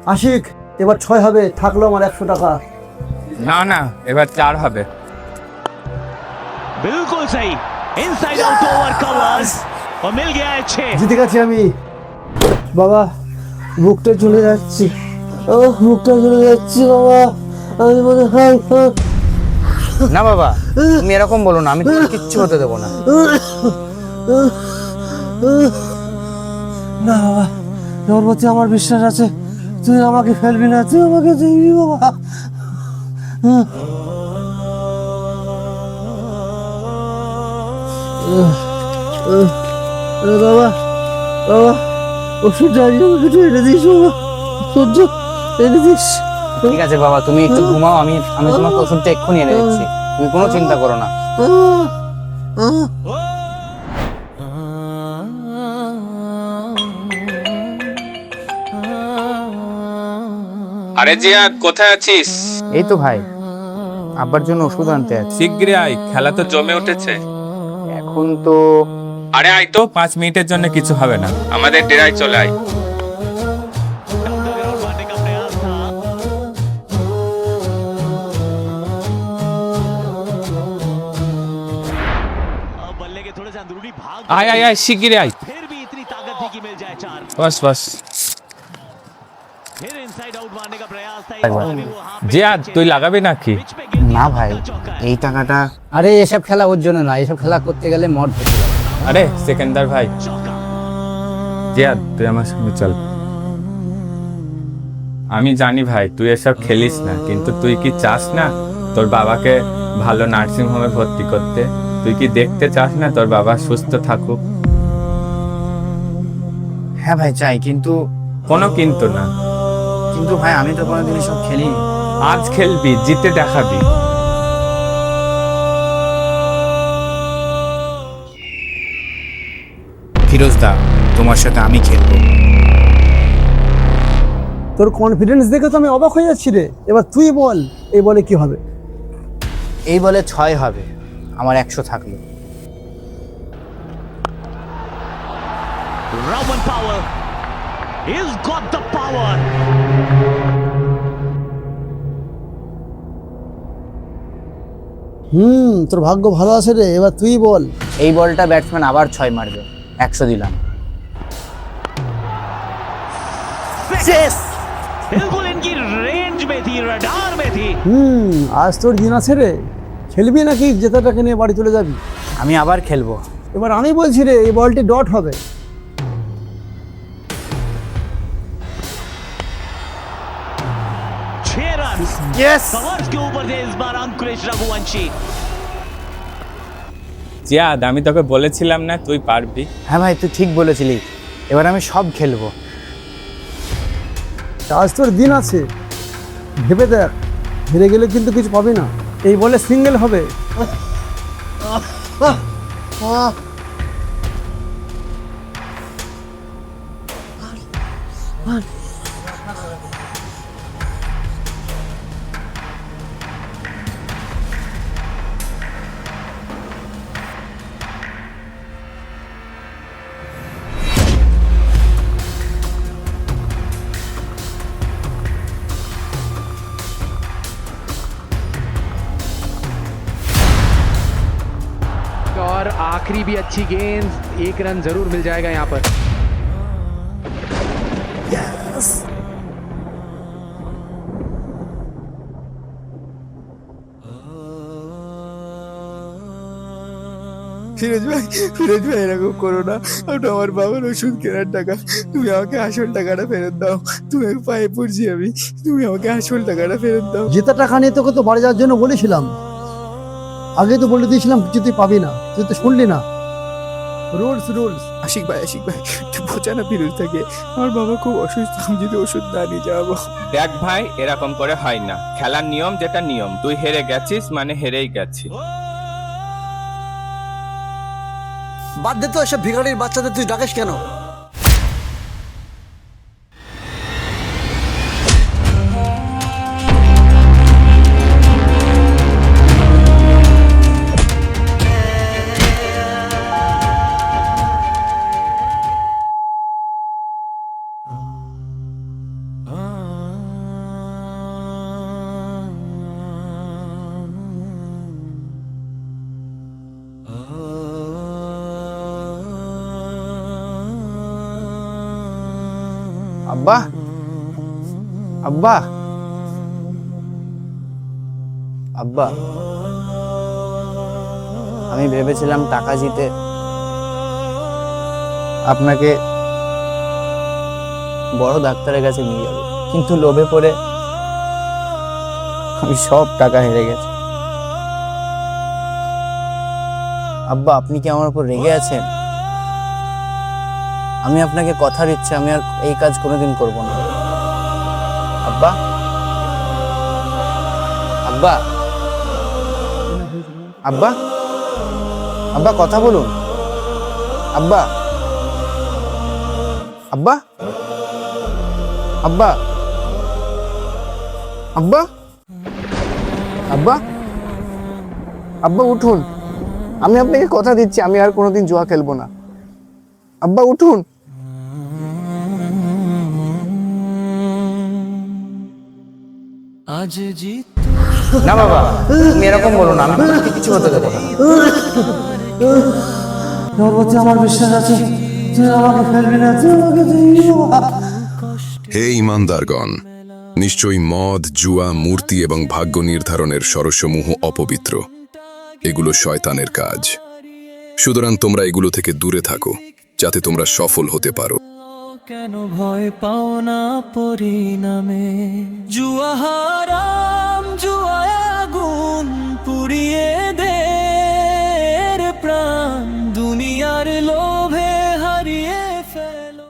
আশিক, এবার 6 হবে, থাকলো আমার 100 টাকা। না না, এবার 4 হবে। बिल्कुल सही, इनसाइड आउट ओवर कवर्स और मिल गया है 6। জিতে গেছি আমি। বাবা, বুকটা চলে যাচ্ছে। ও বুকটা চলে যাচ্ছে বাবা, আমি মনে হয় না বাবা, তুমি এরকম বলো না, আমি তোমার কিচ্ছু হতে দেবো না। না বাবা, তোর প্রতি আমার বিশ্বাস আছে, তুই আমাকে ফেলবি না, তুই আমাকে দেখবি বাবা। বাবা বাবা, ওষুধটা আমাকে একটু এনে দিস বাবা, সহ্য এনে দিস। ঠিক আছে বাবা, তুমি একটু ঘুমাও, আমি তোমাকে ওষুধটা এক্ষুনি এনে দিচ্ছি, তুমি কোনো চিন্তা করো না। আরে জিয়াদ, কোথায় আছিস? এই তো ভাই, আব্বার জন্য ওষুধ আনতে আছে। শিগগিরই আয়, খেলা তো জমে উঠেছে। এখন তো আরে আয় তো, 5 মিনিটের জন্য কিছু হবে না, আমাদের ডেরায় চলে আয়। मारने का प्रयास था। अब बल्ले के थोड़े से अंदरूनी भाग আয় আয় আয়, শিগগিরই আয়। फिर भी इतनी ताकत थी कि मिल जाए 4। বাস বাস। फिर इनसाइड आउट मारने का प्रयास था, इस बार भी वो हाफ पे জিয়াদ, তুই লাগাবি নাকি? पिच पे गिर না गया, ভাই, चौका है। এই টাকাটা, আরে এসব খেলা ওর জন্য না, এসব খেলা করতে গেলে মদ খেতে হবে। আরে সেকেন্দার ভাই, चौका। জিয়াদ তুই আমার সঙ্গে চল। আমি জানি ভাই তুই এসব খেলিস না, কিন্তু তুই কি চাস না তোর বাবাকে ভালো নার্সিং হোমে ভর্তি করতে? তুই কি দেখতে চাস না তোর বাবা সুস্থ থাকুক? হ্যাঁ ভাই চাই, কিন্তু কোনো কিন্তু না। কিন্তু ভাই আমি তো কোনোদিন এসব খেলিনি। আজ খেলবি, জিতে দেখাবি। ফিরোজদা, তোমার সাথে আমি খেলবো। তোর কনফিডেন্স দেখে তো আমি অবাক হয়ে যাচ্ছি রে। এবার তুই বল, এই বলে কি হবে? এই বলে 6 হবে, আমার 100 থাকলো। Roman power. He's got the power. তোর ভাগ্য ভালো আছে রে, এবার তুই বল। এই বলটা ব্যাটসম্যান আবার 6 মারবে, 100 দিলাম। Six. बिल्कुल इनकी रेंज में थी, रडार में थी। আজ তোর দিন আছে রে, খেলবি নাকি জেতাটাকে নিয়ে বাড়ি চলে যাবি? আমি আবার খেলবো। এবার আমি বলছি রে, এই বলটি ডট হবে। 6 रन। ইয়েস! कवर्स के ऊपर थे इस बार अंकुरिश रघुवंशी। জিয়াদ, আমি তোকে বলেছিলাম না তুই পারবি। হ্যাঁ ভাই, তুই ঠিক বলেছিলি, এবার আমি সব খেলবো। আজ তোর দিন আছে, ভেবে দেখ, হেরে গেলে কিন্তু কিছু পাবি না। এই বলে সিঙ্গেল হবে। और आखिरी भी अच्छी गेंद, 1 रन जरूर मिल जाएगा यहाँ पर। ফিরোজ ভাই এরকম করো না, ওটা আমার বাবার ওষুধ কেনার টাকা, তুমি আমাকে আসল টাকাটা ফেরত দাও। তুমি পায়ে পড়ছি আমি, তুমি আমাকে আসল টাকাটা ফেরত দাও। জেতা টাকা নিয়ে তোকে তো বাড়ি যাওয়ার জন্য বলেছিলাম, আগে তো বলে দিয়েছিলাম কিছু তুই পাবি না, তুই তো শুনলি না। Rules rules. আশিক ভাই একটু বোঝা না ফিরোজ থাকে, আমার বাবা খুব অসুস্থ, আমি যদি ওষুধ না নিয়ে যাবো। দেখ ভাই, এরকম করে হয় না, খেলার নিয়ম যেটা নিয়ম, তুই হেরে গেছিস মানে হেরেই গেছিস। বাদ দে তো এসব ভিখারির বাচ্চাদের, তুই ডাকিস কেন? আব্বা, আব্বা, আব্বা, আমি ভেবেছিলাম টাকা জিতে আপনাকে বড় ডাক্তারের কাছে নিয়ে যাবো, কিন্তু লোভে পড়ে আমি সব টাকা হেরে গেছি। আব্বা, আপনি কি আমার উপর রেগে আছেন? আমি আপনাকে কথা দিচ্ছি আমি আর এই কাজ কোনোদিন করব না। আব্বা, আব্বা, আব্বা, আব্বা, কথা বলুন। আব্বা, আব্বা, আব্বা, আব্বা, আব্বা, আব্বা, উঠুন। আমি আপনাকে কথা দিচ্ছি আমি আর কোনোদিন জুয়া খেলবো না। আব্বা, উঠুন। না বাবা, তুমি এরকম বলো না, আমি তোমাকে কিছু হতে দেবো না। তোর প্রতি আমার বিশ্বাস আছে, তুই আমাকে ফেলবি না, তুই আমাকে ফেলবি না। হে ইমানদারগণ, নিশ্চয়ই মদ, জুয়া, মূর্তি এবং ভাগ্য নির্ধারণের ষড়সমূহ অপবিত্র। এগুলো শয়তানের কাজ। সুতরাং তোমরা এগুলো থেকে দূরে থাকো, যাতে তোমরা সফল হতে পারো। কেন ভয় পাও না পরিণামে? জুয়া হারাম, জুয়া আগুন পুড়িয়ে